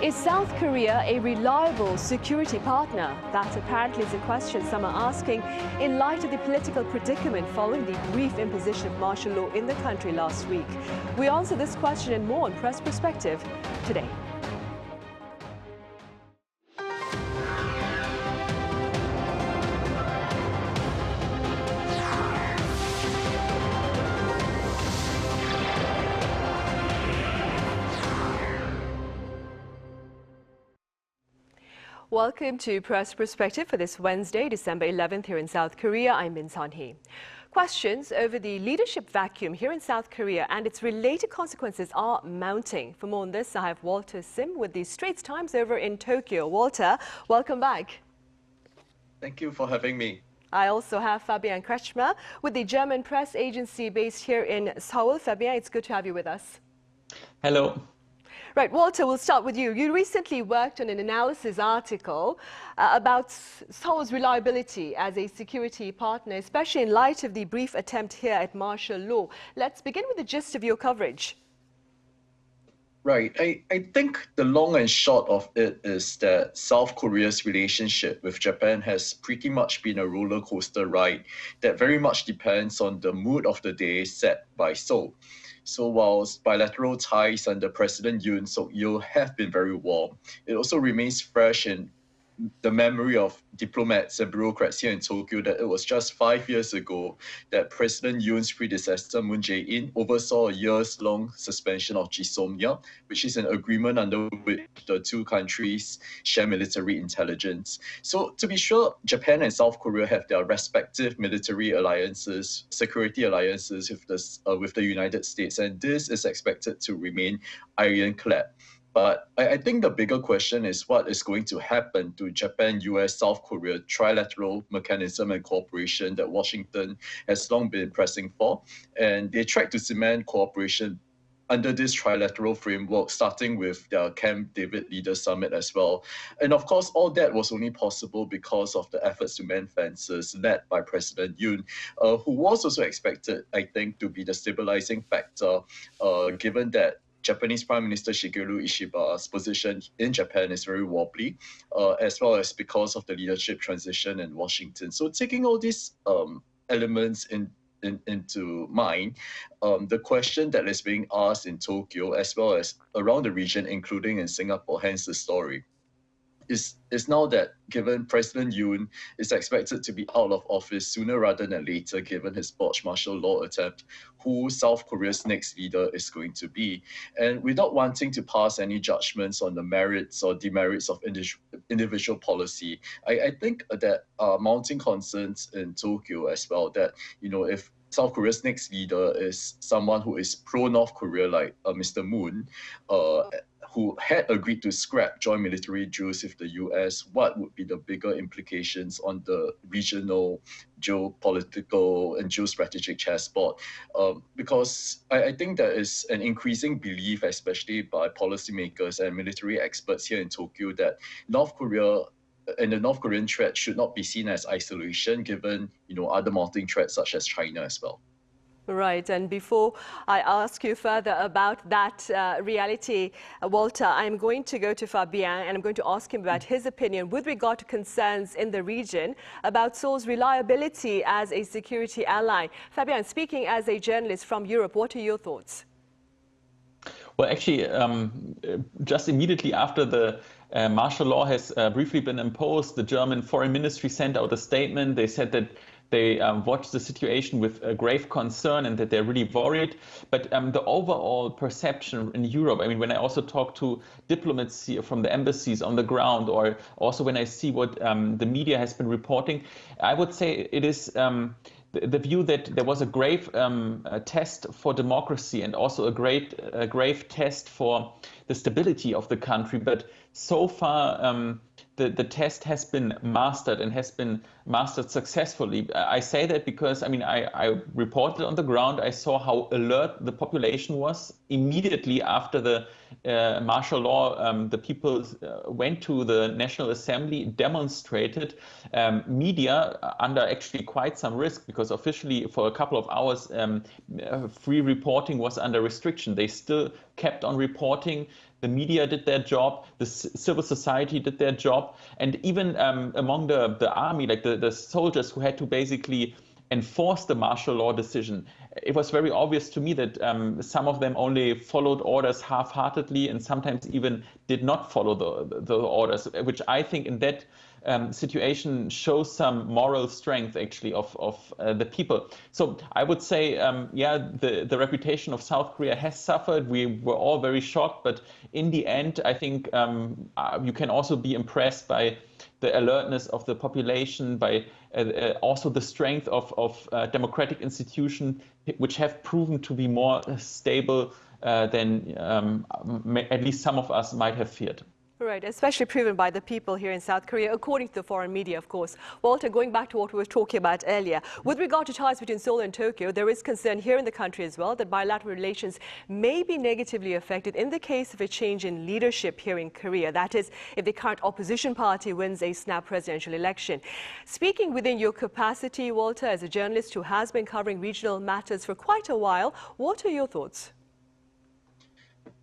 Is South Korea a reliable security partner? That apparently is a question some are asking in light of the political predicament following the brief imposition of martial law in the country last week. We answer this question and more on Press Perspective today. Welcome to Press Perspective for this Wednesday, December 11th here in South Korea. I'm Min Sunhee. Questions over the leadership vacuum here in South Korea and its related consequences are mounting. For more on this, I have Walter Sim with the Straits Times over in Tokyo. Walter, welcome back. Thank you for having me. I also have Fabian Kretschmer with the German press agency based here in Seoul. Fabian, it's good to have you with us. Hello. Right, Walter, we'll start with you. You recently worked on an analysis article about Seoul's reliability as a security partner, especially in light of the brief attempt here at martial law. Let's begin with the gist of your coverage. Right. I think the long and short of it is that South Korea's relationship with Japan has pretty much been a roller coaster ride that very much depends on the mood of the day set by Seoul. So whilst bilateral ties under President Yoon Suk-yeol have been very warm, it also remains fresh in the memory of diplomats and bureaucrats here in Tokyo that it was just 5 years ago that President Yoon's predecessor Moon Jae-in oversaw a years-long suspension of GSOMIA, which is an agreement under which the two countries share military intelligence. So to be sure, Japan and South Korea have their respective military alliances, security alliances with the United States, and this is expected to remain ironclad. But I think the bigger question is what is going to happen to Japan, US, South Korea trilateral mechanism and cooperation that Washington has long been pressing for. And they tried to cement cooperation under this trilateral framework, starting with their Camp David Leaders Summit as well. And of course, all that was only possible because of the efforts to mend fences led by President Yoon, who was also expected, I think, to be the stabilizing factor, given that Japanese Prime Minister Shigeru Ishiba's position in Japan is very wobbly, as well as because of the leadership transition in Washington. So taking all these elements into mind, the question that is being asked in Tokyo, as well as around the region, including in Singapore, hence the story, is now that given President Yoon is expected to be out of office sooner rather than later, given his botched martial law attempt, who South Korea's next leader is going to be. And without wanting to pass any judgments on the merits or demerits of individual policy, I think that mounting concerns in Tokyo as well, that, you know, if South Korea's next leader is someone who is pro-North Korea, like Mr. Moon, who had agreed to scrap joint military drills with the US, what would be the bigger implications on the regional geopolitical and geostrategic chessboard? Because I think there is an increasing belief, especially by policymakers and military experts here in Tokyo, that North Korea and the North Korean threat should not be seen as isolation, given, you know, other mounting threats such as China as well. Right, and before I ask you further about that reality, Walter, I'm going to go to Fabian and I'm going to ask him about his opinion with regard to concerns in the region about Seoul's reliability as a security ally. Fabian, speaking as a journalist from Europe, what are your thoughts? Well, actually, just immediately after the martial law has briefly been imposed, the German Foreign Ministry sent out a statement. They said that they watched the situation with grave concern and that they're really worried. But the overall perception in Europe, I mean, when I also talk to diplomats from the embassies on the ground, or also when I see what the media has been reporting, I would say it is the view that there was a grave test for democracy and also a grave test for the stability of the country. But so far, the test has been mastered and has been mastered successfully. I say that because, I mean, I reported on the ground. I saw how alert the population was immediately after the martial law. The people went to the National Assembly, demonstrated. Media under actually quite some risk, because officially for a couple of hours free reporting was under restriction. They still kept on reporting. the media did their job, the civil society did their job, and even among the army, like the soldiers who had to basically enforce the martial law decision, it was very obvious to me that some of them only followed orders half-heartedly and sometimes even did not follow the orders, which I think in that situation shows some moral strength actually of the people. So I would say, yeah, the reputation of South Korea has suffered. We were all very shocked, but in the end, I think you can also be impressed by the alertness of the population, by also the strength of democratic institutions, which have proven to be more stable than at least some of us might have feared. Right, especially proven by the people here in South Korea, according to the foreign media, of course. Walter, going back to what we were talking about earlier, with regard to ties between Seoul and Tokyo, there is concern here in the country as well that bilateral relations may be negatively affected in the case of a change in leadership here in Korea. That is, if the current opposition party wins a snap presidential election. Speaking within your capacity, Walter, as a journalist who has been covering regional matters for quite a while, what are your thoughts?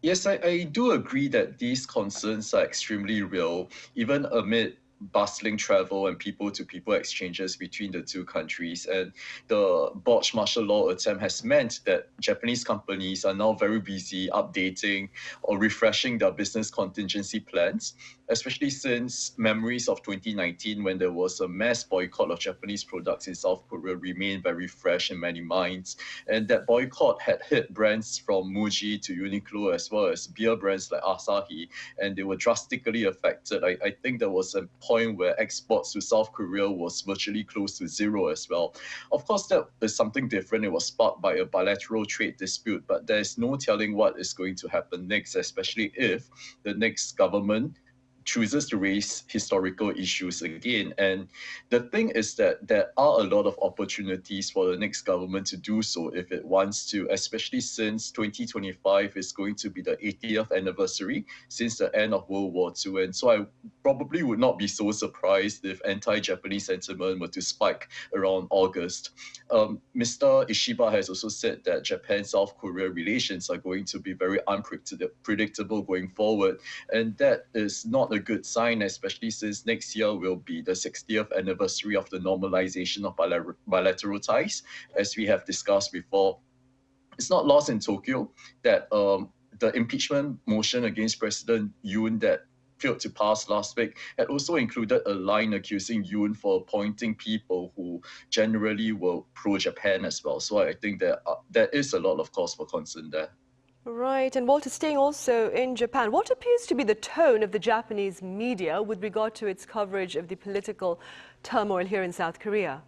Yes, I do agree that these concerns are extremely real, even amid bustling travel and people-to-people exchanges between the two countries. And the botched martial law attempt has meant that Japanese companies are now very busy updating or refreshing their business contingency plans, especially since memories of 2019 when there was a mass boycott of Japanese products in South Korea remain very fresh in many minds. And that boycott had hit brands from Muji to Uniqlo as well as beer brands like Asahi, and they were drastically affected. I think there was a point where exports to South Korea was virtually close to zero as well. Of course, that is something different. It was sparked by a bilateral trade dispute, but there's no telling what is going to happen next, especially if the next government chooses to raise historical issues again. And the thing is that there are a lot of opportunities for the next government to do so if it wants to, especially since 2025 is going to be the 80th anniversary since the end of World War II. And so I probably would not be so surprised if anti-Japanese sentiment were to spike around August. Mr. Ishiba has also said that Japan-South Korea relations are going to be very unpredictable going forward. And that is not a good sign, especially since next year will be the 60th anniversary of the normalization of bilateral ties, as we have discussed before. It's not lost in Tokyo that the impeachment motion against President Yoon that failed to pass last week had also included a line accusing Yoon for appointing people who generally were pro-Japan as well. So I think that there is a lot of cause for concern there. Right, and Walter, staying also in Japan, what appears to be the tone of the Japanese media with regard to its coverage of the political turmoil here in South Korea?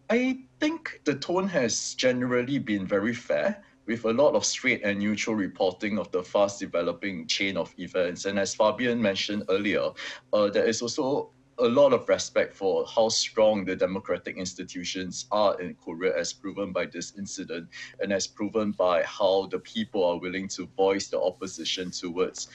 I think the tone has generally been very fair, with a lot of straight and neutral reporting of the fast developing chain of events. And as Fabian mentioned earlier, there is also a lot of respect for how strong the democratic institutions are in Korea, as proven by this incident and as proven by how the people are willing to voice the opposition towards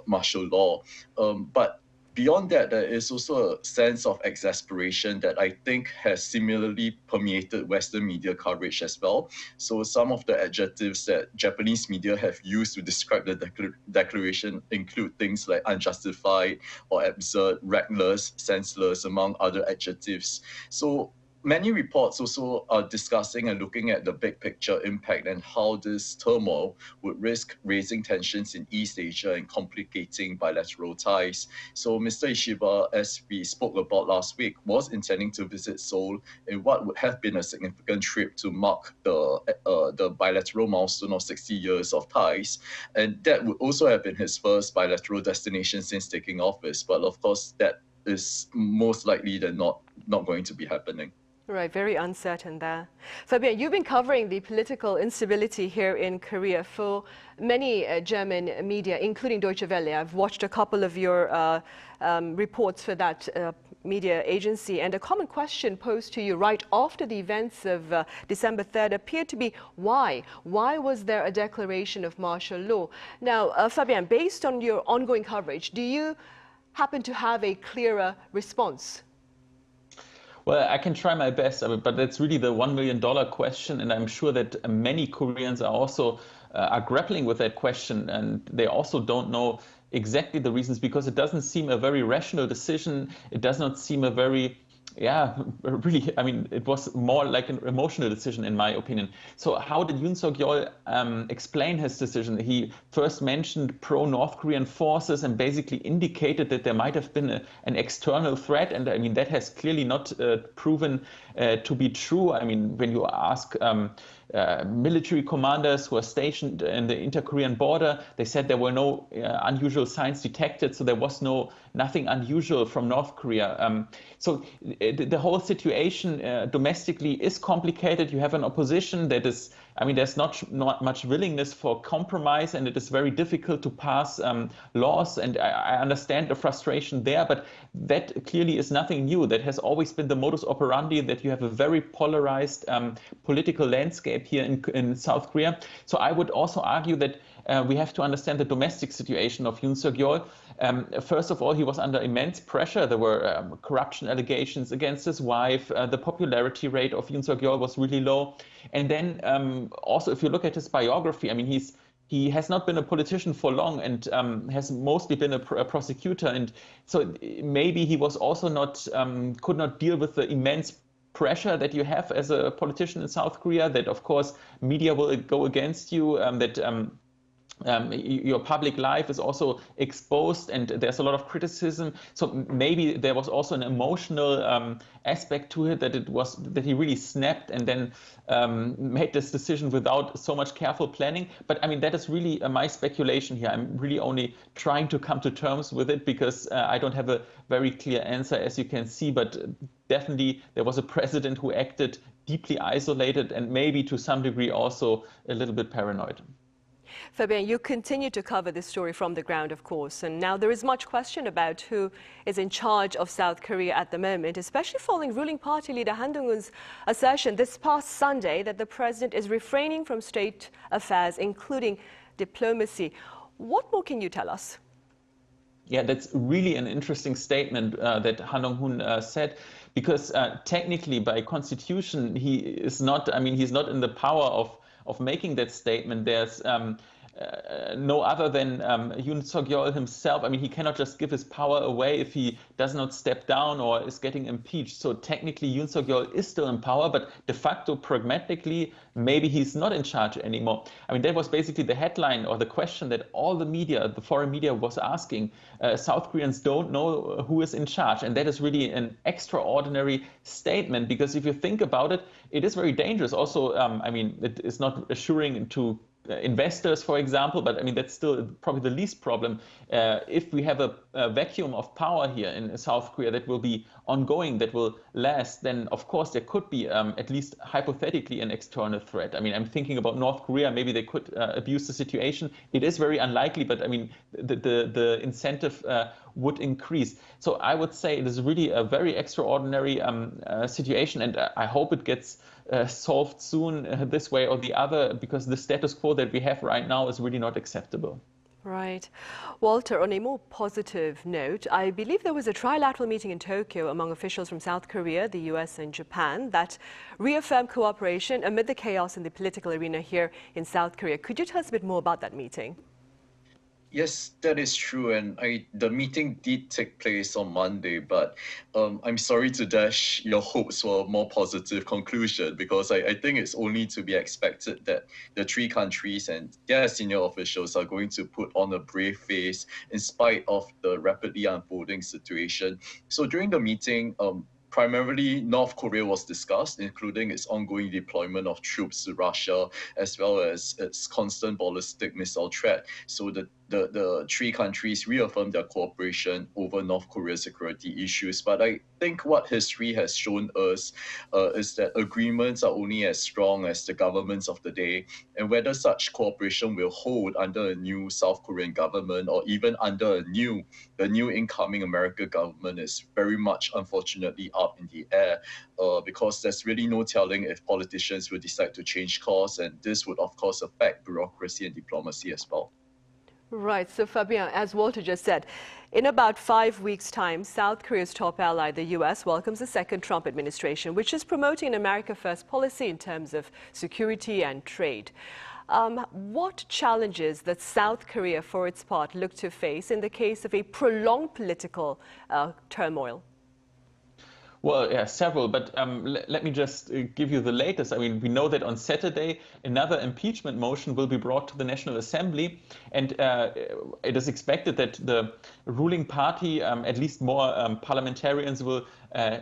martial law. But beyond that, there is also a sense of exasperation that I think has similarly permeated Western media coverage as well. So some of the adjectives that Japanese media have used to describe the declaration include things like unjustified or absurd, reckless, senseless, among other adjectives. So many reports also are discussing and looking at the big picture impact and how this turmoil would risk raising tensions in East Asia and complicating bilateral ties. So Mr. Ishiba, as we spoke about last week, was intending to visit Seoul in what would have been a significant trip to mark the bilateral milestone of 60 years of ties. And that would also have been his first bilateral destination since taking office. But of course, that is most likely than not going to be happening. Right, very uncertain there. Fabian, you've been covering the political instability here in Korea for many German media, including Deutsche Welle. I've watched a couple of your reports for that media agency, and a common question posed to you right after the events of December 3rd appeared to be why? Why was there a declaration of martial law? Now, Fabian, based on your ongoing coverage, do you happen to have a clearer response? Well, I can try my best, but that's really the $1 million question. And I'm sure that many Koreans are also are grappling with that question, and they also don't know exactly the reasons, because it doesn't seem a very rational decision. It does not seem a very, really, I mean, it was more like an emotional decision, in my opinion. So how did Yoon Suk-yeol explain his decision? He first mentioned pro-North Korean forces and basically indicated that there might have been an external threat. And I mean, that has clearly not proven to be true. I mean, when you ask military commanders who are stationed in the inter-Korean border, they said there were no unusual signs detected, so there was nothing unusual from North Korea. So the whole situation domestically is complicated. You have an opposition that is, I mean, there's not much willingness for compromise, and it is very difficult to pass laws. And I understand the frustration there, but that clearly is nothing new. That has always been the modus operandi, that you have a very polarized political landscape here in South Korea. So I would also argue that we have to understand the domestic situation of Yoon Suk-yeol. First of all, he was under immense pressure. There were corruption allegations against his wife. The popularity rate of Yoon Suk-yeol was really low. And then also, if you look at his biography, I mean, he has not been a politician for long, and has mostly been a prosecutor. And so maybe he was also could not deal with the immense pressure that you have as a politician in South Korea, that of course media will go against you, that your public life is also exposed, and there's a lot of criticism. So maybe there was also an emotional aspect to it, that he really snapped and then made this decision without so much careful planning. But I mean, that is really my speculation here. I'm really only trying to come to terms with it, because I don't have a very clear answer, as you can see. But definitely there was a president who acted deeply isolated, and maybe to some degree also a little bit paranoid. Fabian, you continue to cover this story from the ground, of course, and now there is much question about who is in charge of South Korea at the moment, especially following ruling party leader Han Dong-un's assertion this past Sunday that the president is refraining from state affairs, including diplomacy. What more can you tell us? Yeah, that's really an interesting statement that Han Dong-un said, because technically, by constitution, he is not, I mean, he's not in the power of making that statement. There's no other than Yoon Suk-yeol himself. I mean, he cannot just give his power away if he does not step down or is getting impeached. So technically, Yoon Suk-yeol is still in power, but de facto, pragmatically, maybe he's not in charge anymore. I mean, that was basically the headline or the question that all the media, the foreign media, was asking. South Koreans don't know who is in charge. And that is really an extraordinary statement, because if you think about it, it is very dangerous. Also, I mean, it is not assuring to investors, for example, but I mean, that's still probably the least problem. If we have a vacuum of power here in South Korea that will be ongoing, that will last, then of course there could be, at least hypothetically, an external threat. I mean, I'm thinking about North Korea. Maybe they could abuse the situation. It is very unlikely, but I mean, the incentive would increase. So I would say it is really a very extraordinary situation, and I hope it gets solved soon, this way or the other, because the status quo that we have right now is really not acceptable. Right. Walter, on a more positive note, I believe there was a trilateral meeting in Tokyo among officials from South Korea, the US and Japan that reaffirmed cooperation amid the chaos in the political arena here in South Korea. Could you tell us a bit more about that meeting? Yes, that is true, and the meeting did take place on Monday, but I'm sorry to dash your hopes for a more positive conclusion, because I think it's only to be expected that the three countries and their senior officials are going to put on a brave face in spite of the rapidly unfolding situation. So during the meeting, primarily, North Korea was discussed, including its ongoing deployment of troops to Russia, as well as its constant ballistic missile threat. So the three countries reaffirmed their cooperation over North Korea's security issues. But I think what history has shown us is that agreements are only as strong as the governments of the day, and whether such cooperation will hold under a new South Korean government or even under the new incoming American government is very much, unfortunately, up in the air, because there's really no telling if politicians will decide to change course, and this would, of course, affect bureaucracy and diplomacy as well. Right. So, Fabian, as Walter just said, in about 5 weeks' time, South Korea's top ally, the US, welcomes the second Trump administration, which is promoting an America First policy in terms of security and trade. What challenges does South Korea, for its part, look to face in the case of a prolonged political turmoil? Well, yeah, several, but let me just give you the latest. I mean, we know that on Saturday, another impeachment motion will be brought to the National Assembly, and it is expected that the ruling party, at least more parliamentarians, will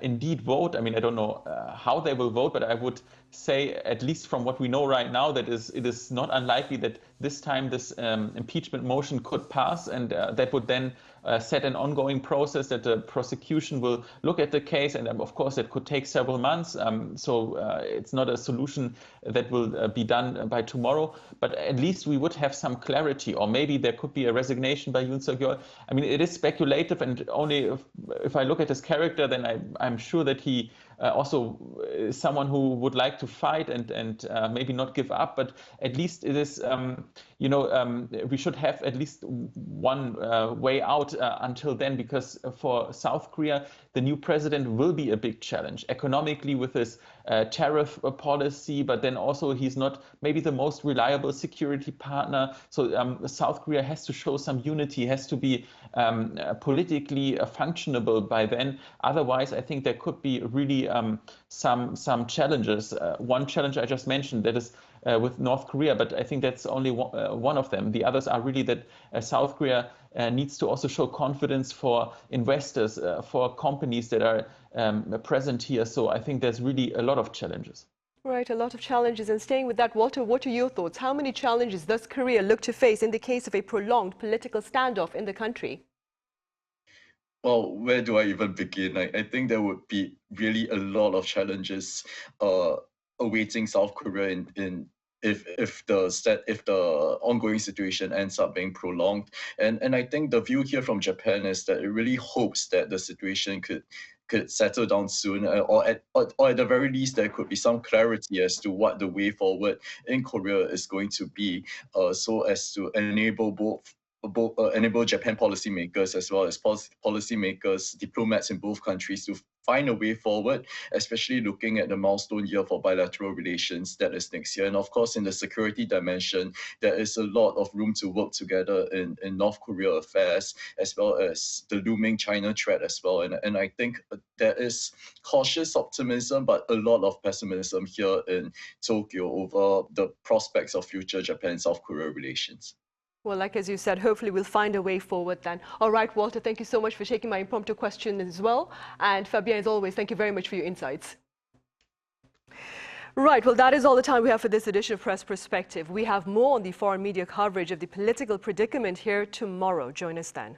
indeed vote. I mean, I don't know how they will vote, but I would say, at least from what we know right now, that it is not unlikely that this time this impeachment motion could pass, and that would then set an ongoing process that the prosecution will look at the case, and of course it could take several months. So it's not a solution that will be done by tomorrow, but at least we would have some clarity, or maybe there could be a resignation by Yoon Suk-yeol. I mean, it is speculative, and only if I look at his character, then I'm sure that he also is someone who would like to fight and maybe not give up, but at least it is, we should have at least one way out until then, because for South Korea, the new president will be a big challenge economically with his tariff policy, but then also he's not maybe the most reliable security partner. So South Korea has to show some unity, has to be politically functionable by then. Otherwise, I think there could be really some challenges. One challenge I just mentioned, that is with North Korea, but I think that's only one of them. The others are really that South Korea needs to also show confidence for investors, for companies that are present here. So I think there's really a lot of challenges. Right, a lot of challenges. And staying with that, Walter, what are your thoughts? How many challenges does Korea look to face in the case of a prolonged political standoff in the country? Well, where do I even begin? I think there would be really a lot of challenges awaiting South Korea if the ongoing situation ends up being prolonged. And I think the view here from Japan is that it really hopes that the situation could settle down soon, or at the very least there could be some clarity as to what the way forward in Korea is going to be, so as to enable enable Japan policymakers as well as policymakers, diplomats in both countries to find a way forward, especially looking at the milestone year for bilateral relations that is next year. And of course, in the security dimension, there is a lot of room to work together in North Korea affairs, as well as the looming China threat as well. And I think there is cautious optimism, but a lot of pessimism here in Tokyo over the prospects of future Japan-South Korea relations. Well, like as you said, hopefully we'll find a way forward then. All right, Walter, thank you so much for taking my impromptu question as well. And Fabian, as always, thank you very much for your insights. Right, well, that is all the time we have for this edition of Press Perspective. We have more on the foreign media coverage of the political predicament here tomorrow. Join us then.